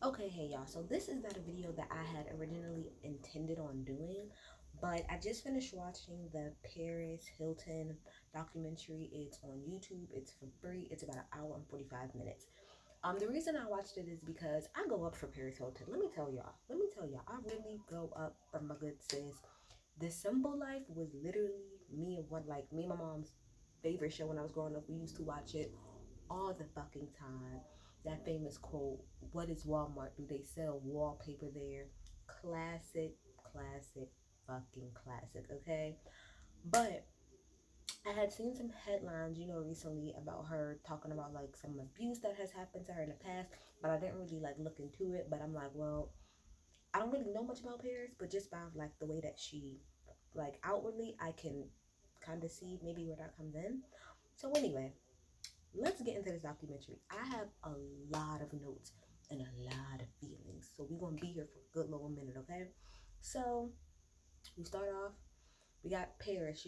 Okay, hey y'all. So this is not a video that I had originally intended on doing, but I just finished watching the Paris Hilton documentary. It's on YouTube. It's for free. It's about an hour and 45 minutes. The reason I watched it is because I go up for Paris Hilton. Let me tell y'all. I really go up for my good sis. The Simple Life was literally me and my mom's favorite show when I was growing up. We used to watch it all the fucking time. That famous quote, what is Walmart? Do they sell wallpaper there? Classic, classic, fucking classic, okay? But I had seen some headlines, recently about her talking about like some abuse that has happened to her in the past, but I didn't really like look into it. But I'm like, well, I don't really know much about Paris, but just by like the way that she like outwardly, I can kind of see maybe where that comes in. So anyway, let's get into this documentary. I have a lot of notes and a lot of feelings. So we're gonna be here for a good little minute, okay? So we start off, we got Paris,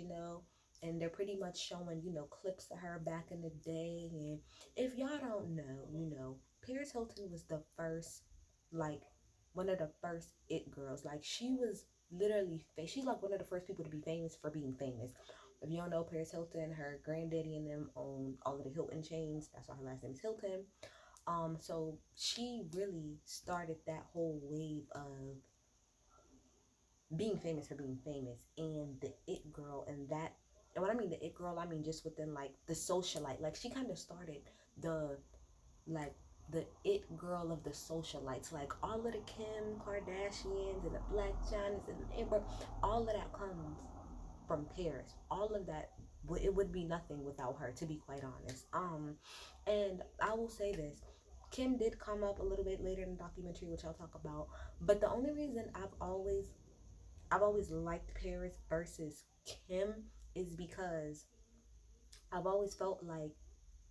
and they're pretty much showing, clips of her back in the day. And if y'all don't know, Paris Hilton was the first, like, one of the first it girls. Like, she was literally, she's like one of the first people to be famous for being famous. If you don't know Paris Hilton, her granddaddy and them own all of the Hilton chains. That's why her last name is Hilton. So she really started that whole wave of being famous for being famous, and the it girl, and that, and when I mean the it girl, I mean just within like the socialite. Like she kind of started the like the it girl of the socialites, like all of the Kim Kardashians and the Black Johnnies and the Amber, all of that comes from Paris. All of that, it would be nothing without her, to be quite honest. And I will say this. Kim did come up a little bit later in the documentary, which I'll talk about. But the only reason I've always liked Paris versus Kim is because I've always felt like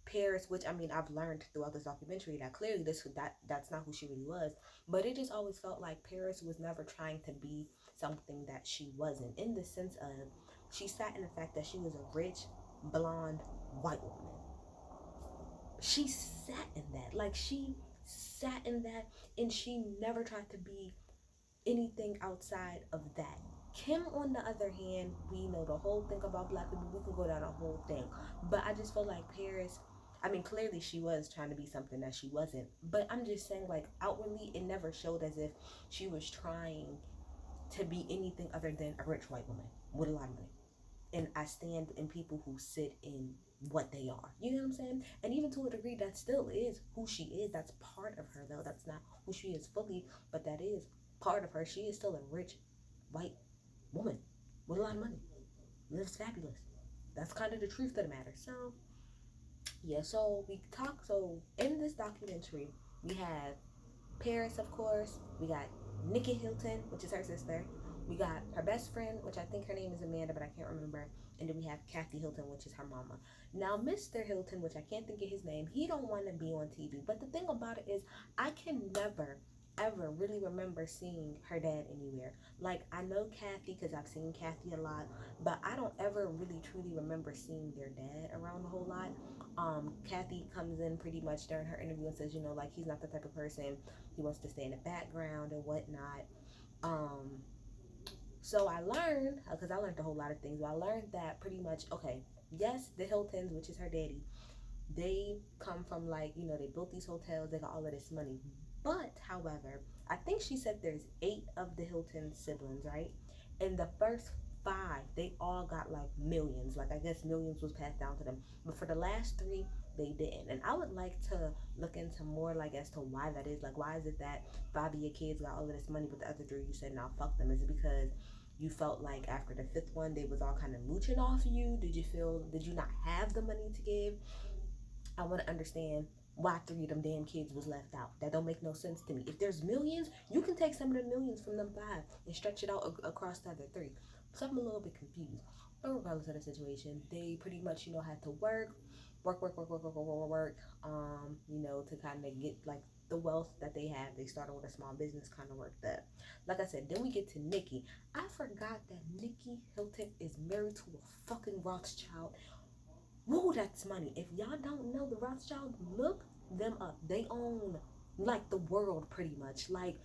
Paris, which I mean I've learned throughout this documentary that clearly that's not who she really was. But it just always felt like Paris was never trying to be something that she wasn't, in the sense of she sat in the fact that she was a rich, blonde, white woman. She sat in that. Like she sat in that, and she never tried to be anything outside of that. Kim, on the other hand, we know the whole thing about black people. We can go down a whole thing. But I just feel like Paris, I mean, clearly she was trying to be something that she wasn't. But I'm just saying, like, outwardly, it never showed as if she was trying to be anything other than a rich white woman with a lot of money. And I stand in people who sit in what they are. You know what I'm saying? And even to a degree, that still is who she is. That's part of her, though. That's not who she is fully, but that is part of her. She is still a rich white woman with a lot of money. Lives fabulous. That's kind of the truth of the matter. So, yeah, so we talk. So, in this documentary, we have Paris, of course. We got Nikki Hilton, which is her sister. We got her best friend, which I think her name is Amanda, but I can't remember. And then we have Kathy Hilton, which is her mama. Now, Mr. Hilton, which I can't think of his name, he don't want to be on TV. But the thing about it is, I can never, ever really remember seeing her dad anywhere. Like, I know Kathy because I've seen Kathy a lot, but I don't ever really truly remember seeing their dad around a whole lot. Kathy comes in pretty much during her interview and says, like he's not the type of person, he wants to stay in the background and whatnot. Um, so I learned, because I learned a whole lot of things, but I learned that pretty much, okay, yes, the Hiltons, which is her daddy, they come from like, they built these hotels, they got all of this money. But, however, I think she said there's 8 of the Hilton siblings, right? And the first 5, they all got like millions. Like, I guess millions was passed down to them. But for the last 3, they didn't. And I would like to look into more, like, as to why that is. Like, why is it that 5 of your kids got all of this money, but the other 3 you said, now fuck them? Is it because you felt like after the 5th one, they was all kind of mooching off of you? Did you not have the money to give? I want to understand why 3 of them damn kids was left out. That don't make no sense to me. If there's millions, you can take some of the millions from them 5 and stretch it out across the other 3. So I'm a little bit confused. But regardless of the situation, they pretty much, had to work, to kind of get like the wealth that they have. They started with a small business, kind of worked up. Like I said, then we get to Nikki. I forgot that Nikki Hilton is married to a fucking Rothschild. Whoa, that's money. If y'all don't know the Rothschild, look them up. They own like the world pretty much. Like,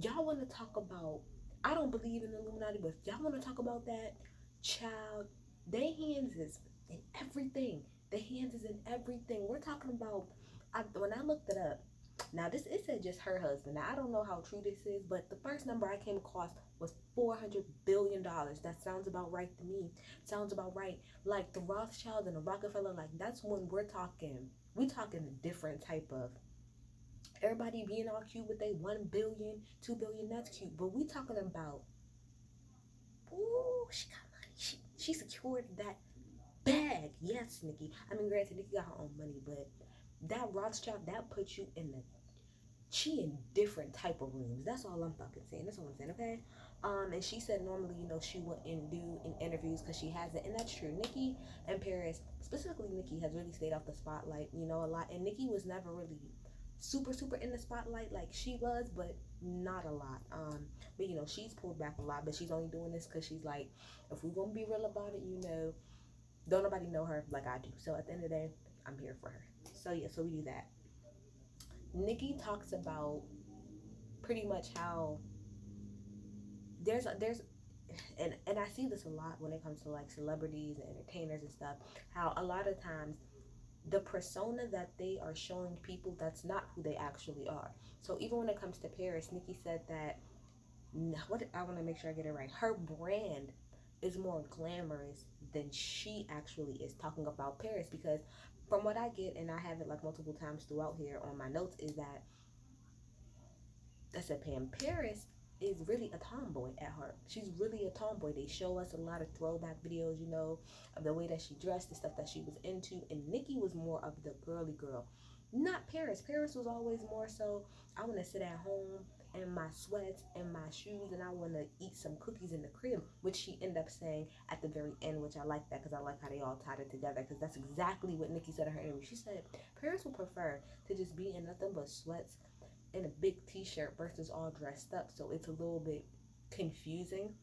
y'all want to talk about, I don't believe in the Illuminati, but if y'all want to talk about that, child, they hands is in everything. The hands is in everything. We're talking about, when I looked it up, now this, it said just her husband. Now I don't know how true this is, but the first number I came across was $400 billion. That sounds about right to me. Sounds about right. Like the Rothschilds and the Rockefeller, like that's when we talking a different type of, everybody being all cute with they 1 billion, 2 billion, that's cute. But we talking about, ooh, she got money. She secured that bag. Yes, Nikki. I mean, granted, Nikki got her own money, but that Rothschild, that puts you in the, she in different type of rooms. That's all I'm fucking saying. That's all I'm saying, okay? And she said normally, she wouldn't do in interviews because she hasn't, and that's true. Nikki and Paris, specifically Nikki, has really stayed off the spotlight, a lot. And Nikki was never really super super in the spotlight like she was, but not a lot. But she's pulled back a lot, but she's only doing this because she's like, if we're gonna be real about it, don't nobody know her like I do. So at the end of the day, I'm here for her. So yeah, so we do that. Nikki talks about pretty much how there's and I see this a lot when it comes to like celebrities and entertainers and stuff, how a lot of times the persona that they are showing people, that's not who they actually are. So even when it comes to Paris, Nikki said that, what, I want to make sure I get it right, her brand is more glamorous than she actually is, talking about Paris. Because from what I get, and I have it like multiple times throughout here on my notes, is that, I said Pam, Paris is really a tomboy at heart. She's really a tomboy. They show us a lot of throwback videos, of the way that she dressed, the stuff that she was into. And Nikki was more of the girly girl. Not Paris. Paris was always more so, I want to sit at home in my sweats and my shoes, and I want to eat some cookies in the crib, which she ended up saying at the very end, which I like that because I like how they all tied it together, because that's exactly what Nikki said in her interview. She said Paris would prefer to just be in nothing but sweats in a big t-shirt versus all dressed up, so it's a little bit confusing.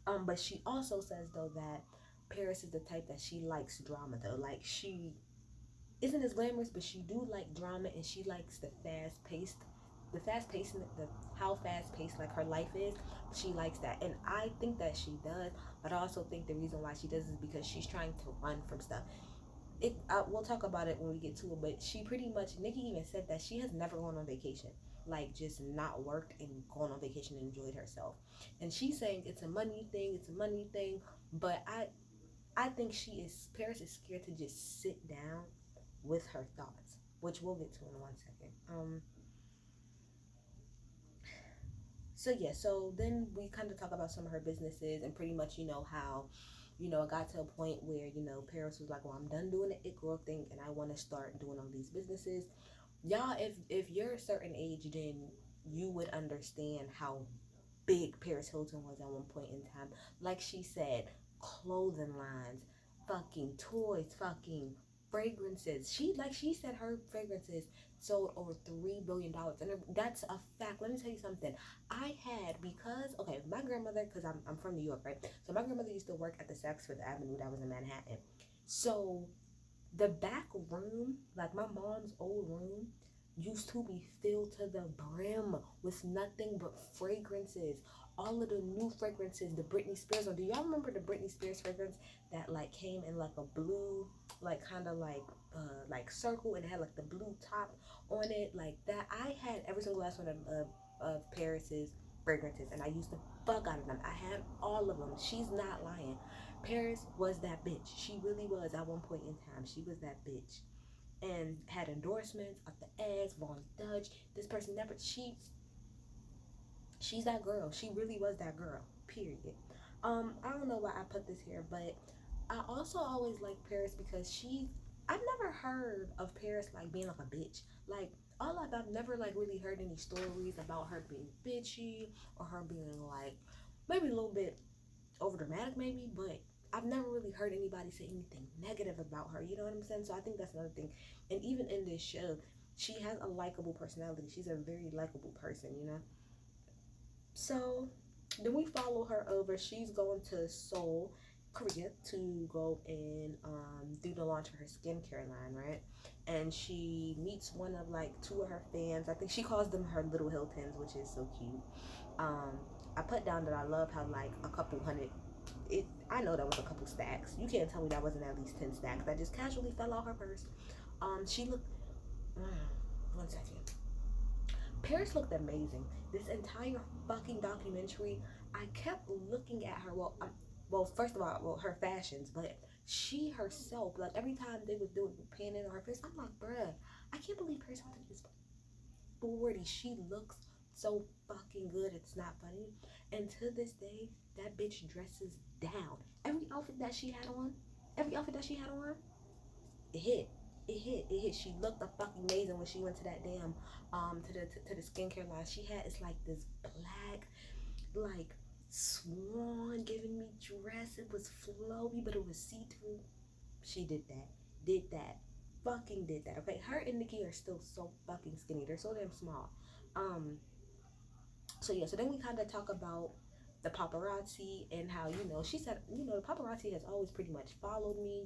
But she also says though that Paris is the type that she likes drama though. Like, she isn't as glamorous, but she do like drama, and she likes the fast paced, the how fast paced like her life is. She likes that, and I think that she does. But I also think the reason why she does is because she's trying to run from stuff. We'll talk about it when we get to it, but she pretty much, Nikki even said that she has never gone on vacation, like just not worked and gone on vacation and enjoyed herself. And she's saying it's a money thing, but I think Paris is scared to just sit down with her thoughts, which we'll get to in 1 second. So yeah, so then we kind of talk about some of her businesses, and pretty much, how, it got to a point where, Paris was like, well, I'm done doing the it girl thing, and I want to start doing all these businesses. Y'all, if you're a certain age, then you would understand how big Paris Hilton was at one point in time. Like she said, clothing lines, fucking toys, fucking fragrances. She said her fragrances sold over $3 billion, and that's a fact. Let me tell you something. I had, because okay, my grandmother, because I'm from New York, right? So my grandmother used to work at the Saks Fifth Avenue that was in Manhattan. So the back room, like my mom's old room, used to be filled to the brim with nothing but fragrances. All of the new fragrances, the Britney Spears one. Do y'all remember the Britney Spears fragrance that like came in like a blue, like kind of like circle, and it had like the blue top on it, like that? I had every single last one of Paris's fragrances, and I used to fuck out of them. I had all of them. She's not lying. Paris was that bitch. She really was at one point in time. She was that bitch. And had endorsements of the ads, Von Dutch, this person, that, but she's that girl. She really was that girl. Period. I don't know why I put this here, but I also always like Paris because I've never heard of Paris like being like a bitch. Like, I've never like really heard any stories about her being bitchy, or her being like maybe a little bit over dramatic maybe, but I've never really heard anybody say anything negative about her. You know what I'm saying? So I think that's another thing. And even in this show, she has a likable personality. She's a very likable person. So then we follow her over. She's going to Seoul Korea to go and do the launch of her skincare line, right? And she meets one of like two of her fans. I think she calls them her little Hiltons, which is so cute. Um, I put down that I love how like a couple hundred. I know that was a couple stacks. You can't tell me that wasn't at least 10 stacks that just casually fell out her purse. She looked. One second. Paris looked amazing. This entire fucking documentary, I kept looking at her. Well, first of all, well, her fashions, but she herself, like every time they would do it, panning on her face, I'm like, bruh, I can't believe Paris Hilton is 40. She looks so fucking good. It's not funny. And to this day, that bitch dresses down. Every outfit that she had on, every outfit that she had on, it hit. It hit. She looked a fucking amazing when she went to that damn to the skincare line. She had it's like this black like swan giving me dress. It was flowy, but it was see through. She did that. Did that. Fucking did that. Okay, her and Nikki are still so fucking skinny. They're so damn small. Um. So yeah. So then we kind of talk about the paparazzi and how she said the paparazzi has always pretty much followed me.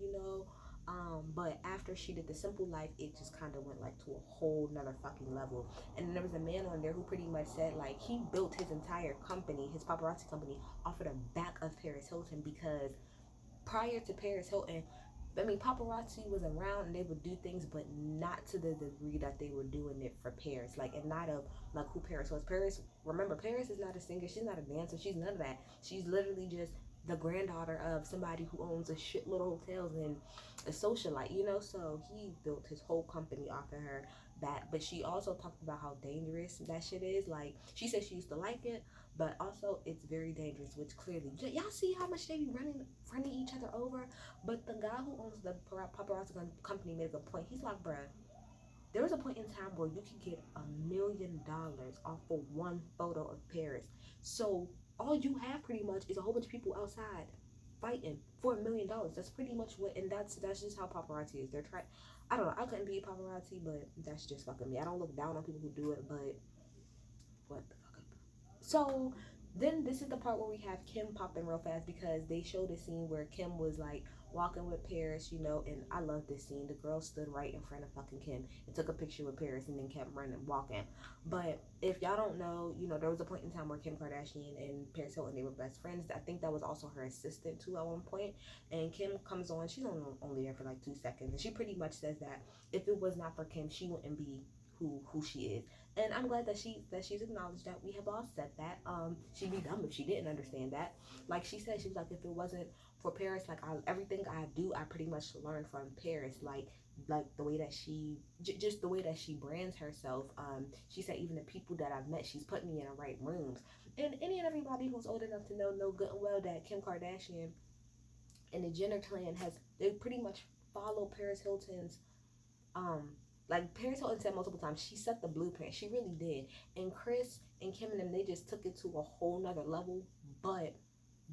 But after she did the simple life, it just kind of went like to a whole nother fucking level. And then there was a man on there who pretty much said like he built his entire company, his paparazzi company, off of the back of Paris Hilton because prior to Paris Hilton, I mean, paparazzi was around and they would do things, but not to the degree that they were doing it for Paris. Like, and not of like who Paris was. Paris, remember, Paris is not a singer. She's not a dancer. She's none of that. She's literally just the granddaughter of somebody who owns a shitload of hotels and a socialite. So he built his whole company off of her back. But she also talked about how dangerous that shit is. Like, she said she used to like it, but also it's very dangerous, which clearly y'all see how much they be running each other over. But the guy who owns the paparazzi company made a good point. He's like, bruh, there was a point in time where you could get $1 million off of one photo of Paris. So all you have pretty much is a whole bunch of people outside fighting for $1 million. That's pretty much what, and that's just how paparazzi is. They're trying. I don't know. I couldn't be a paparazzi, but that's just fucking me. I don't look down on people who do it, but what the fuck? So then this is the part where we have Kim popping real fast because they showed a scene where Kim was like walking with Paris, and I love this scene. The girl stood right in front of fucking Kim and took a picture with Paris and then kept running, walking. But if y'all don't know, there was a point in time where Kim Kardashian and Paris Hilton, they were best friends. I think that was also her assistant too at one point. And Kim comes on, she's only there for like 2 seconds, and she pretty much says that if it was not for Kim, she wouldn't be who she is. And I'm glad that she's acknowledged that. We have all said that. She'd be dumb if she didn't understand that. Like she said, she was like, if it wasn't for Paris, like everything I do, I pretty much learned from Paris. Like the way that she, just the way that she brands herself. She said even the people that I've met, she's put me in the right rooms. And any and everybody who's old enough to know good and well that Kim Kardashian and the Jenner clan they pretty much follow Paris Hilton's like Paris Hilton said multiple times, she set the blueprint. She really did. And Chris and Kim and them, they just took it to a whole nother level. But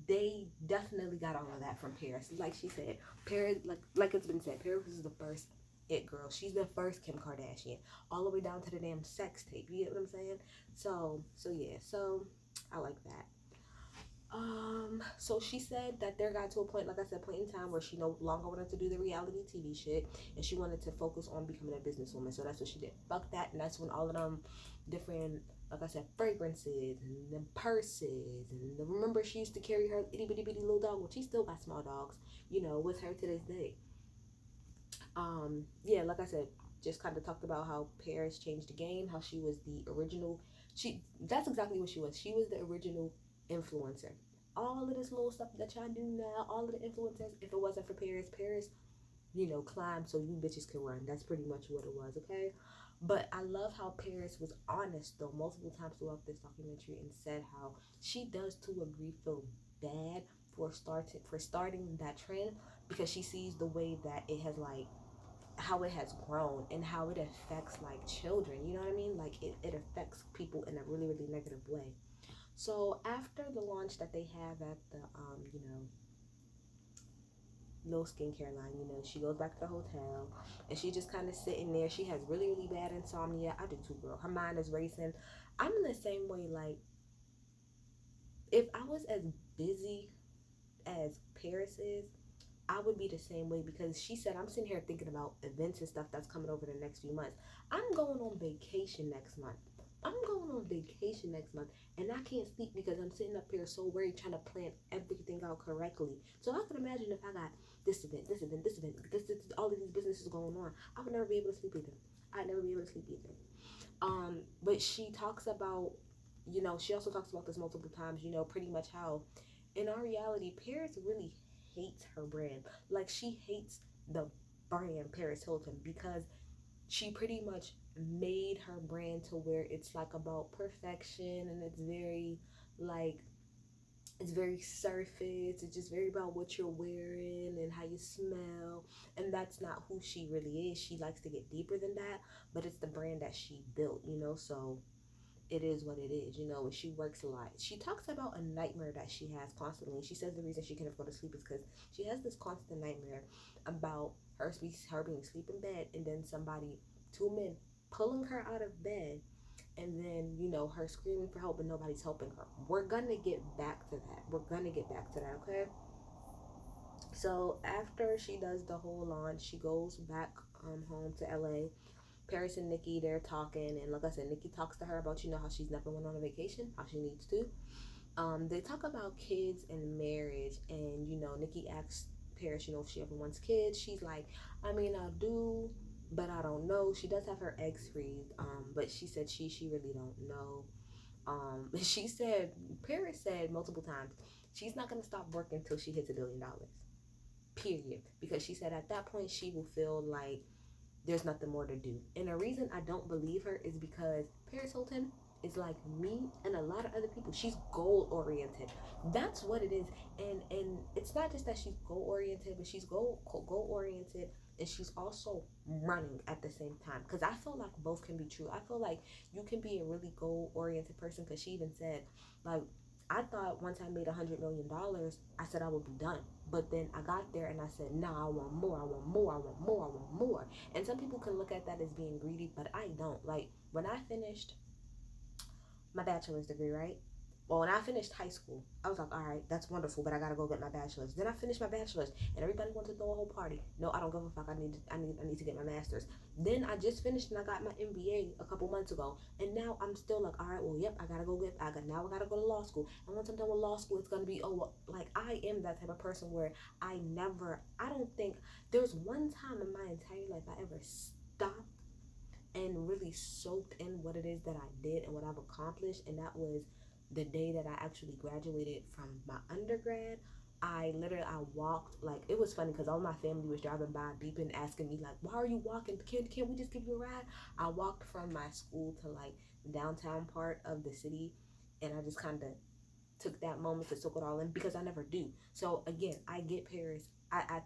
they definitely got all of that from Paris. Like she said, Paris, like it's been said, Paris is the first it girl. She's the first Kim Kardashian, all the way down to the damn sex tape. You get what I'm saying? So yeah. So I like that. So she said that there got to a point, like I said, point in time where she no longer wanted to do the reality TV shit and she wanted to focus on becoming a businesswoman. So that's what she did. Fuck that. And that's when all of them different, like I said, fragrances and them purses and remember she used to carry her itty bitty bitty little dog. Well, she still got small dogs, with her to this day. Yeah, like I said, just kind of talked about how Paris changed the game, how she was the original. That's exactly what she was. She was the original influencer. All of this little stuff that y'all do now, all of the influencers, if it wasn't for Paris, climbed so you bitches can run. That's pretty much what it was, okay? But I love how Paris was honest though multiple times throughout this documentary and said how she does to agree feel bad for starting that trend because she sees the way that it has like how it has grown and how it affects like children, you know what I mean? Like it affects people in a really, really negative way. So after the launch that they have at the no skincare line, she goes back to the hotel and she just kind of sitting there. She has really, really bad insomnia. I do too, girl. Her mind is racing. I'm in the same way. Like if I was as busy as Paris is, I would be the same way because she said, I'm sitting here thinking about events and stuff that's coming over the next few months. I'm going on vacation next month. I'm going on vacation next month and I can't sleep because I'm sitting up here so worried trying to plan everything out correctly. So I can imagine if I got this event, this event, this event, this all of these businesses going on, I would never be able to sleep either. I'd never be able to sleep either. But she talks about, she also talks about this multiple times, pretty much how in our reality, Paris really hates her brand. Like she hates the brand Paris Hilton because she pretty much made her brand to where it's like about perfection and like it's very surface. It's just very about what you're wearing and how you smell. And that's not who she really is. She likes to get deeper than that, but it's the brand that she built. So it is what it is, and she works a lot. She talks about a nightmare that she has constantly. She says the reason she can't go to sleep is because she has this constant nightmare about her being asleep in bed and then two men, pulling her out of bed and then, her screaming for help and nobody's helping her. We're gonna get back to that. Okay? So after she does the whole launch, she goes back home to LA. Paris and Nikki, they're talking, and like I said, Nikki talks to her about how she's never went on a vacation, how she needs to. They talk about kids and marriage, and Nikki asks Paris, if she ever wants kids. She's like, I mean, I do, but I don't know. She does have her eggs freezed, but she said she really don't know. She said Paris said multiple times she's not gonna stop working until she hits $1 billion. Period. Because she said at that point she will feel like there's nothing more to do. And the reason I don't believe her is because Paris Hilton is like me and a lot of other people. She's goal oriented. That's what it is. And it's not just that she's goal oriented, but she's goal oriented and she's also running at the same time. Because I feel like both can be true. I feel like you can be a really goal oriented person because she even said, like, I thought once I made $100 million, I said I would be done. But then I got there and I said, nah, I want more, I want more, I want more, I want more. And some people can look at that as being greedy, but I don't. Like, when I finished my bachelor's degree, right? Well, when I finished high school, I was like, all right, that's wonderful, but I gotta go get my bachelor's. Then I finished my bachelor's, and everybody wanted to throw a whole party. No, I don't give a fuck. I need to get my master's. Then I just finished and I got my MBA a couple months ago, and now I'm still like, all right, well, yep, now I gotta go to law school. And once I'm done with law school, it's gonna be like I am that type of person where I don't think there's one time in my entire life I ever stopped and really soaked in what it is that I did and what I've accomplished, and that was the day that I actually graduated from my undergrad. I walked, like, it was funny because all my family was driving by beeping, asking me like, why are you walking, can we just give you a ride? I walked from my school to like the downtown part of the city, and I just kind of took that moment to soak it all in because I never do. So again, I get Paris. I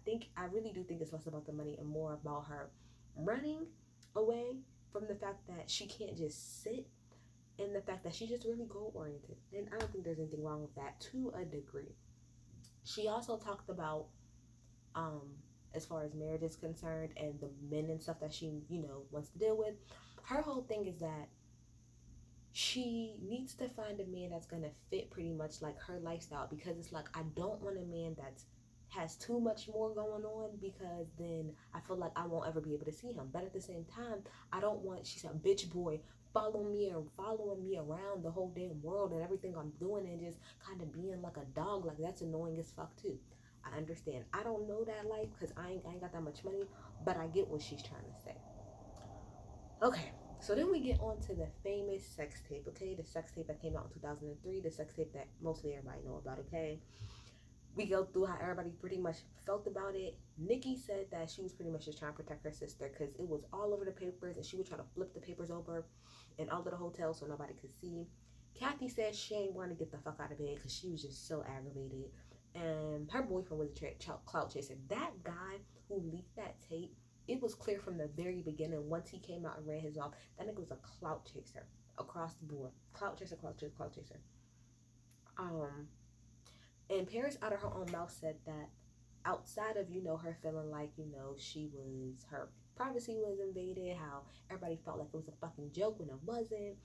really do think it's less about the money and more about her running away from the fact that she can't just sit, and the fact that she's just really goal oriented. And I don't think there's anything wrong with that to a degree. She also talked about um as far as marriage is concerned and the men and stuff that she, wants to deal with. Her whole thing is that she needs to find a man that's gonna fit pretty much like her lifestyle, because it's like I don't want a man that's has too much more going on, because then I feel like I won't ever be able to see him. But at the same time, I don't want, she said, bitch boy following me around the whole damn world and everything I'm doing, and just kind of being like a dog. Like, that's annoying as fuck too. I understand. I don't know that life because I ain't got that much money, but I get what she's trying to say. Okay, so then we get on to the famous sex tape, okay? The sex tape that came out in 2003, the sex tape that mostly everybody know about, okay? We go through how everybody pretty much felt about it. Nikki said that she was pretty much just trying to protect her sister because it was all over the papers, and she would try to flip the papers over in all of the hotels so nobody could see. Kathy said she ain't want to get the fuck out of bed because she was just so aggravated. And her boyfriend was a clout chaser. That guy who leaked that tape, it was clear from the very beginning, once he came out and ran his mouth, that nigga was a clout chaser across the board. Clout chaser, clout chaser, clout chaser. And Paris, out of her own mouth, said that outside of, her feeling like, she was privacy was invaded, how everybody felt like it was a fucking joke when it wasn't.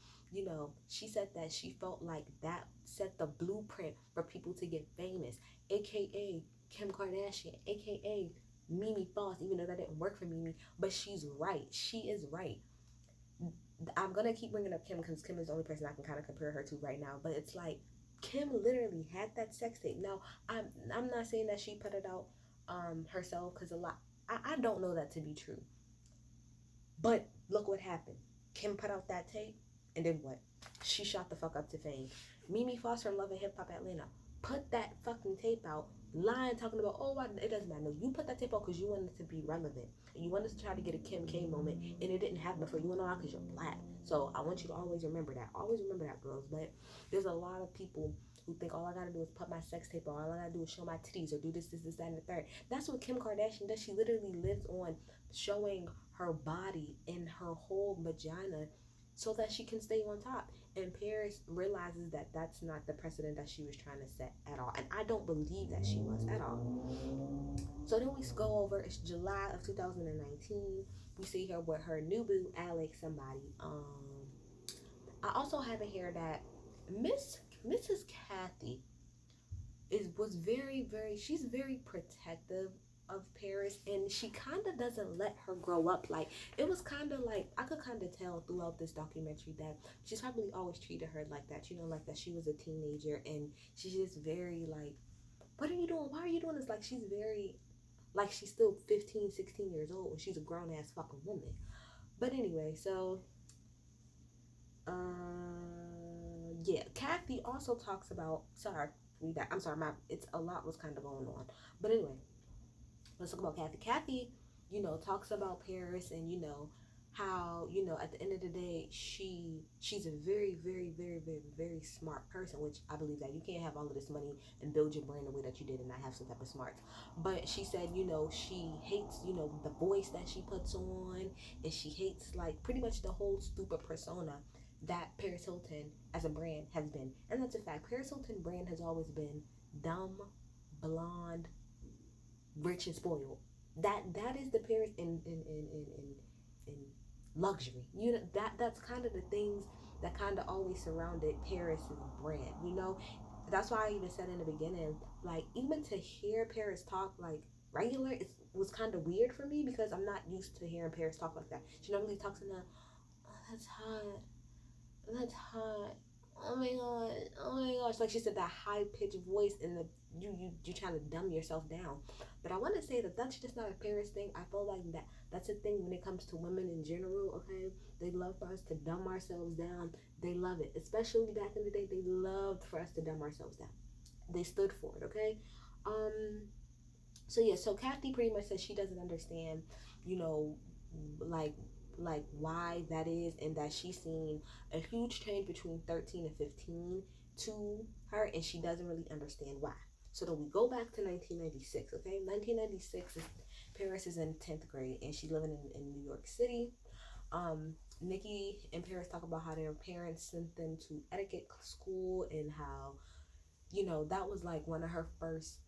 She said that she felt like that set the blueprint for people to get famous, aka Kim Kardashian, aka Mimi Foss, even though that didn't work for Mimi, but she's right. She is right. I'm gonna keep bringing up Kim because Kim is the only person I can kind of compare her to right now. But it's like Kim literally had that sex tape. Now I'm not saying that she put it out herself because a lot I don't know that to be true. But look what happened. Kim put out that tape, and then what? She shot the fuck up to fame. Mimi Foster, Love and Hip Hop Atlanta, put that fucking tape out, lying, talking about, oh, it doesn't matter. No, you put that tape out because you wanted to be relevant. And you wanted to try to get a Kim K moment, and it didn't happen for you and all because you're black. So I want you to always remember that. Always remember that, girls. But there's a lot of people who think all I gotta do is put my sex tape on, all I gotta do is show my titties or do this, that, and the third. That's what Kim Kardashian does. She literally lives on showing her body and her whole vagina so that she can stay on top. And Paris realizes that that's not the precedent that she was trying to set at all. And I don't believe that she was at all. So then we go over, it's July of 2019. We see her with her new boo, Alex, somebody. I also have it here that Mrs. Kathy was very, she's very protective of Paris, and she kind of doesn't let her grow up. Like, it was kind of like I could kind of tell throughout this documentary that she's probably always treated her like that, like that she was a teenager, and she's just very like, what are you doing, why are you doing this? Like, she's very like she's still 15, 16 years old and she's a grown-ass fucking woman. But anyway, so yeah, Kathy also talks about, sorry, I'm sorry, it's a lot was kind of going on. But anyway, let's talk about Kathy. Kathy, talks about Paris, and how, at the end of the day, she's a very, very, very, very, very smart person, which I believe that you can't have all of this money and build your brain the way that you did and not have some type of smarts. But she said, she hates, the voice that she puts on, and she hates like pretty much the whole stupid persona that Paris Hilton as a brand has been. And that's a fact. Paris Hilton brand has always been dumb, blonde, rich and spoiled. That is the Paris in luxury. That's kind of the things that kind of always surrounded Paris's brand. That's why I even said in the beginning, like, even to hear Paris talk like regular, it was kind of weird for me because I'm not used to hearing Paris talk like that. She normally talks in a, oh, that's hot, that's hot, oh my god, oh my gosh, like she said, that high pitched voice, and you trying to dumb yourself down. But I want to say that that's just not a Paris thing. I feel like that's a thing when it comes to women in general. Okay, they love for us to dumb ourselves down. They love it, especially back in the day. They loved for us to dumb ourselves down. They stood for it. Okay. So yeah, so Kathy pretty much says she doesn't understand, you know, like why that is, and that she's seen a huge change between 13 and 15 to her, and she doesn't really understand why. So then we go back to 1996. Okay, 1996 is Paris is in 10th grade and she's living in New York City. Nikki and Paris talk about how their parents sent them to etiquette school, and how, that was like one of her first,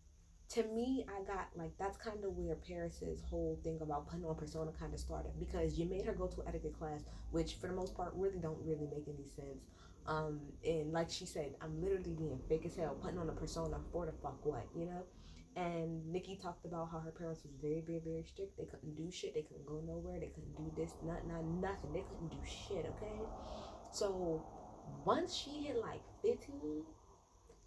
to me, I got like, that's kind of where Paris's whole thing about putting on persona kind of started, because you made her go to etiquette class, which for the most part really don't really make any sense. And like she said, I'm literally being fake as hell, putting on a persona for the fuck what. And Nikki talked about how her parents was very, very, very strict. They couldn't do shit. They couldn't go nowhere. They couldn't do this, nothing. They couldn't do shit. Okay. So once she hit like 15,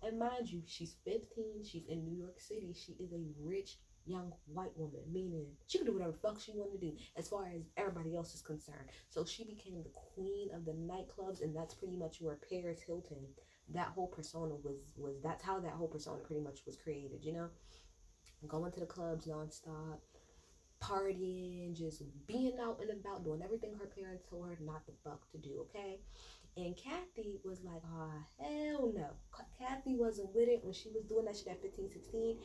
and mind you, she's 15, she's in New York City, she is a rich young white woman, meaning she can do whatever the fuck she wanted to do as far as everybody else is concerned. So she became the queen of the nightclubs, and that's pretty much where Paris Hilton, that whole persona was that's how that whole persona pretty much was created. Going to the clubs nonstop, partying, just being out and about, doing everything her parents told her not the fuck to do, okay? And Kathy was like, oh, hell no. Kathy wasn't with it when she was doing that shit at 15, 16.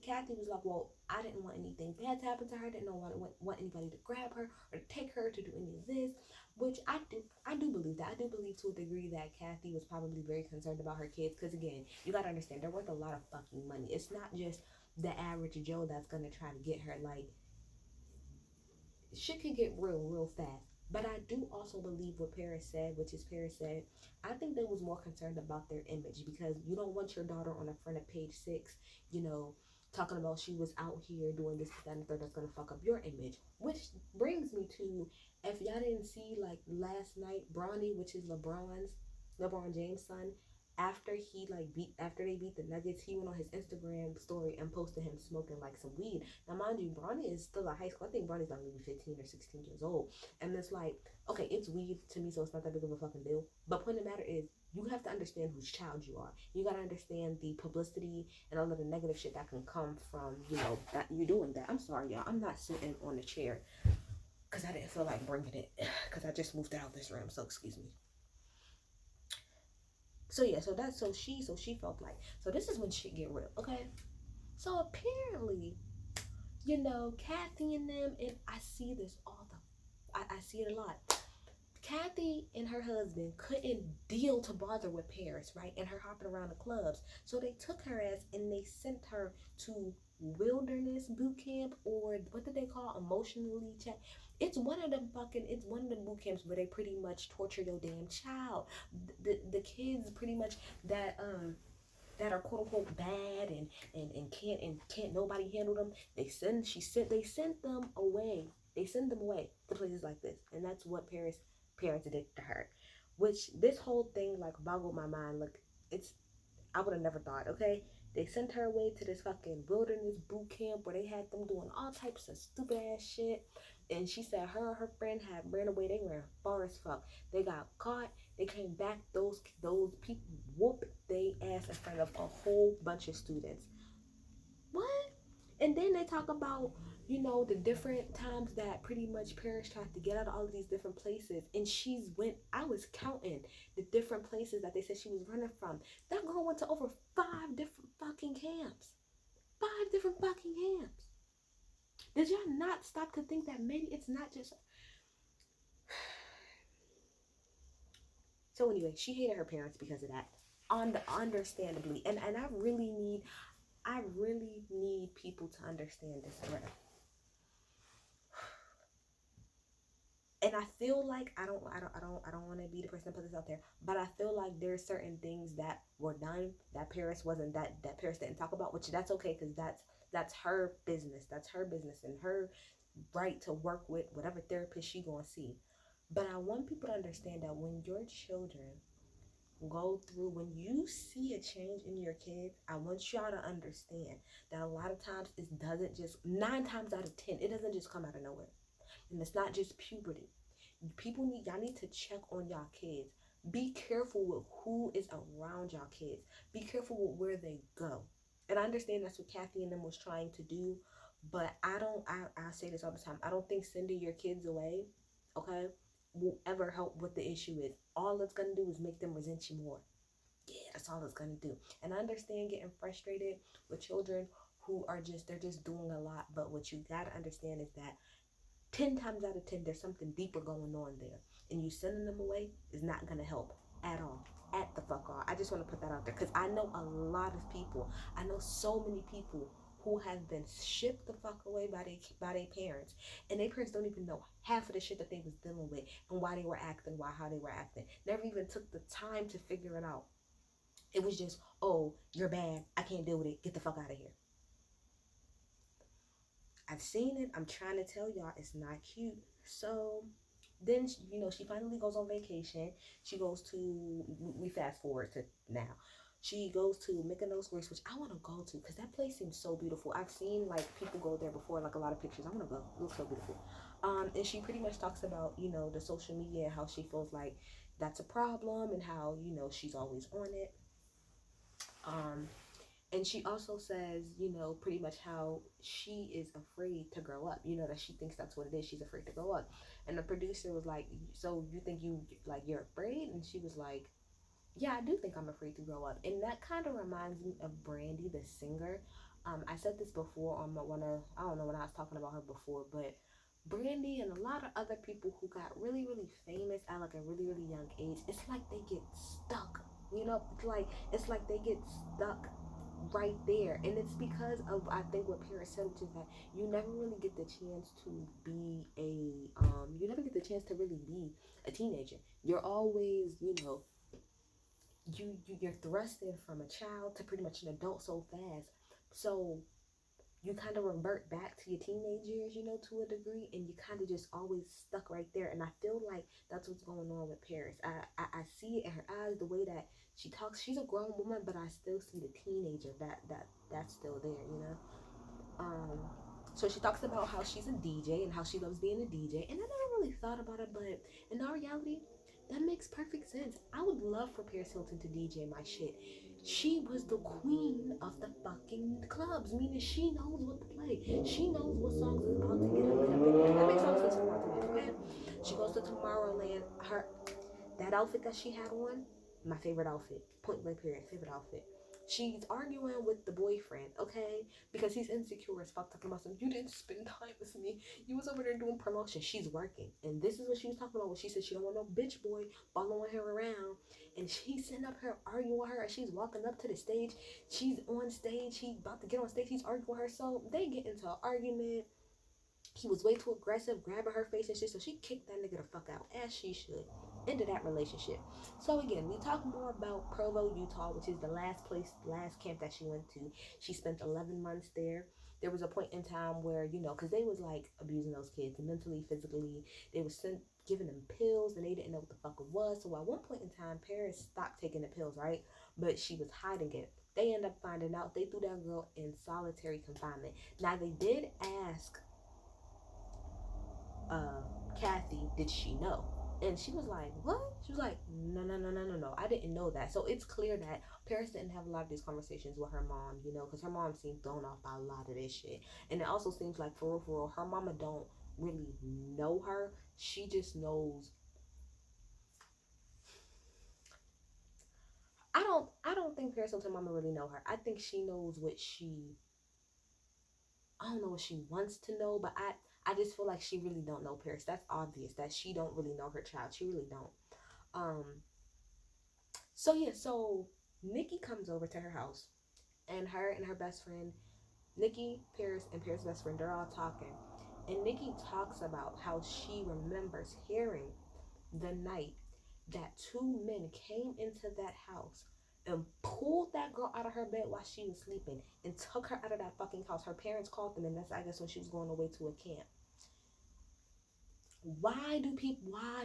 Kathy was like, well, I didn't want anything bad to happen to her. I didn't want anybody to grab her or to take her to do any of this, which I do believe that. I do believe to a degree that Kathy was probably very concerned about her kids, because again, you gotta understand, they're worth a lot of fucking money. It's not just the average Joe that's gonna try to get her. Like, shit could get real fast. But I do also believe what Paris said, which is Paris said, I think they was more concerned about their image because you don't want your daughter on the front of page six, you know, talking about she was out here doing this, that, and the third that's gonna fuck up your image. Which brings me to, if y'all didn't see like last night, Bronny, which is LeBron James' son, after they beat the Nuggets, he went on his Instagram story and posted him smoking like some weed. Now, mind you, Bronny is still in high school. I think Bronny's like maybe 15 or 16 years old. And it's like, okay, it's weed to me, so it's not that big of a fucking deal. But point of the matter is, you have to understand whose child you are. You gotta understand the publicity and all of the negative shit that can come from, that you doing that. I'm sorry, y'all. I'm not sitting on the chair because I didn't feel like bringing it because I just moved out of this room. So excuse me. So yeah, so she felt like, so this is when shit get real, okay? So apparently, Kathy and them, and I see this all I see it a lot. Kathy and her husband couldn't deal to bother with Paris, right? And her hopping around the clubs. So they took her ass and they sent her to wilderness boot camp, or what did they call emotionally check? It's one of them boot camps where they pretty much torture your damn child. The kids pretty much that are quote unquote bad and can't nobody handle them. They sent them away. They send them away to places like this. And that's what Paris parents did to her. Which this whole thing like boggled my mind. Like it's I would have never thought, okay? They sent her away to this fucking wilderness boot camp where they had them doing all types of stupid ass shit. And she said her and her friend had ran away. They ran far as fuck. They got caught. They came back. Those people whooped they ass in front of a whole bunch of students. What? And then they talk about, the different times that pretty much Paris tried to get out of all of these different places. And I was counting the different places that they said she was running from. That girl went to over 5 different fucking camps. 5 different fucking camps. Did y'all not stop to think that maybe it's not just... So anyway, she hated her parents because of that. Understandably. And I really need people to understand this threat. And I feel like I don't want to be the person to put this out there, but I feel like there's certain things that were done that Paris didn't talk about, which that's okay because that's her business. That's her business and her right to work with whatever therapist she gonna see. But I want people to understand that when your children when you see a change in your kids, I want y'all to understand that a lot of times it doesn't just, 9 times out of 10, it doesn't just come out of nowhere. And it's not just puberty. Y'all need to check on y'all kids. Be careful with who is around y'all kids. Be careful with where they go. And I understand that's what Kathy and them was trying to do, but I say this all the time. I don't think sending your kids away, okay, will ever help what the issue is. All it's gonna do is make them resent you more. Yeah, that's all it's gonna do. And I understand getting frustrated with children who they're just doing a lot, but what you gotta understand is that 10 times out of 10, there's something deeper going on there. And you sending them away is not going to help at all. At the fuck all. I just want to put that out there because I know a lot of people. I know so many people who have been shipped the fuck away by their parents. And their parents don't even know half of the shit that they was dealing with and why they were acting, how they were acting. Never even took the time to figure it out. It was just, oh, you're bad. I can't deal with it. Get the fuck out of here. I've seen it. I'm trying to tell y'all it's not cute. So then, she finally goes on vacation. She goes to, we fast forward to now. She goes to Mykonos, Greece, which I want to go to because that place seems so beautiful. I've seen like people go there before, like a lot of pictures. I want to go. It looks so beautiful. And she pretty much talks about, the social media and how she feels like that's a problem and how, she's always on it. And she also says, pretty much how she is afraid to grow up, that she thinks that's what it is. She's afraid to grow up. And the producer was like, so you think you're afraid? And she was like, yeah, I do think I'm afraid to grow up. And that kind of reminds me of Brandy, the singer. I said this before on I don't know when I was talking about her before, but Brandy and a lot of other people who got really, really famous at like a really, really young age, it's like they get stuck. It's like they get stuck right there. And it's because of, I think, what Paris said, which is that you never really get the chance to be you never get the chance to really be a teenager. You're always, you're thrusted from a child to pretty much an adult so fast. So you kind of revert back to your teenage years, to a degree, and you kind of just always stuck right there. And I feel like that's what's going on with Paris. I see it in her eyes, the way that she talks. She's a grown woman, but I still see the teenager that's still there. Um, so she talks about how she's a DJ and how she loves being a DJ, and I never really thought about it, but in all reality, that makes perfect sense. I would love for Paris Hilton to DJ my shit. She was the queen of the fucking clubs, meaning she knows what to play. She knows what songs is about to get her lit up. That makes all sense for to me. Okay, she goes to Tomorrowland. That outfit that she had on, my favorite outfit. Point blank period, favorite outfit. She's arguing with the boyfriend, okay? Because he's insecure as fuck, talking about something. You didn't spend time with me. You was over there doing promotion. She's working. And this is what she was talking about when she said she don't want no bitch boy following her around. And she's sitting up here arguing with her as she's walking up to the stage. She's on stage. He's about to get on stage. He's arguing with her. So they get into an argument. He was way too aggressive, grabbing her face and shit, so she kicked that nigga the fuck out, as she should. Ended that relationship. So again, we talk more about Provo, Utah, which is the last camp that she went to. She spent 11 months there. There was a point in time where, because they was like abusing those kids mentally, physically. They was giving them pills and they didn't know what the fuck it was. So at one point in time, Paris stopped taking the pills, right? But she was hiding it. They end up finding out. They threw that girl in solitary confinement. Now, they did ask uh, Kathy, did she know? And she was like, what? She was like, no, no, no, no, no, no. I didn't know that. So it's clear that Paris didn't have a lot of these conversations with her mom, because her mom seemed thrown off by a lot of this shit. And it also seems like, for real, her mama don't really know her. She just knows. I don't think Paris Hilton mama really know her. I think she knows I don't know what she wants to know, but I just feel like she really don't know Paris. That's obvious that she don't really know her child. She really don't. Um. So yeah. So Nikki comes over to her house, and her and her best friend, Nikki, Paris, and Paris' best friend, they're all talking, and Nikki talks about how she remembers hearing the night that two men came into that house and pulled that girl out of her bed while she was sleeping and took her out of that fucking house. Her parents called them, and that's, I guess, when she was going away to a camp. Why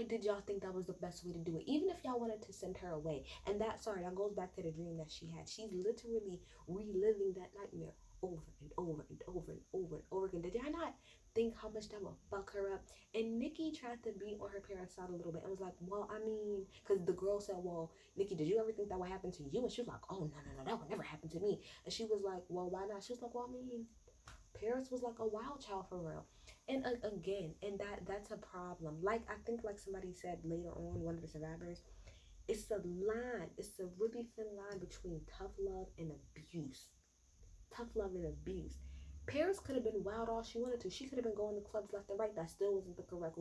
did y'all think that was the best way to do it? Even if y'all wanted to send her away. And that goes back to the dream that she had. She's literally reliving that nightmare over and over and over and over and over again. Did y'all not think how much that would fuck her up? And Nikki tried to be on her parents' side a little bit and was like, well, I mean, because the girl said, well, Nikki, did you ever think that would happen to you? And she was like, oh, no, no, no, that would never happen to me. And she was like, well, why not? She was like, well, I mean, Paris was like a wild child for real. And again, and that's a problem. Like, I think, like somebody said later on, one of the survivors, it's a line. It's a really thin line between tough love and abuse. Tough love and abuse. Paris could have been wild all she wanted to. She could have been going to clubs left and right. That still wasn't the correct way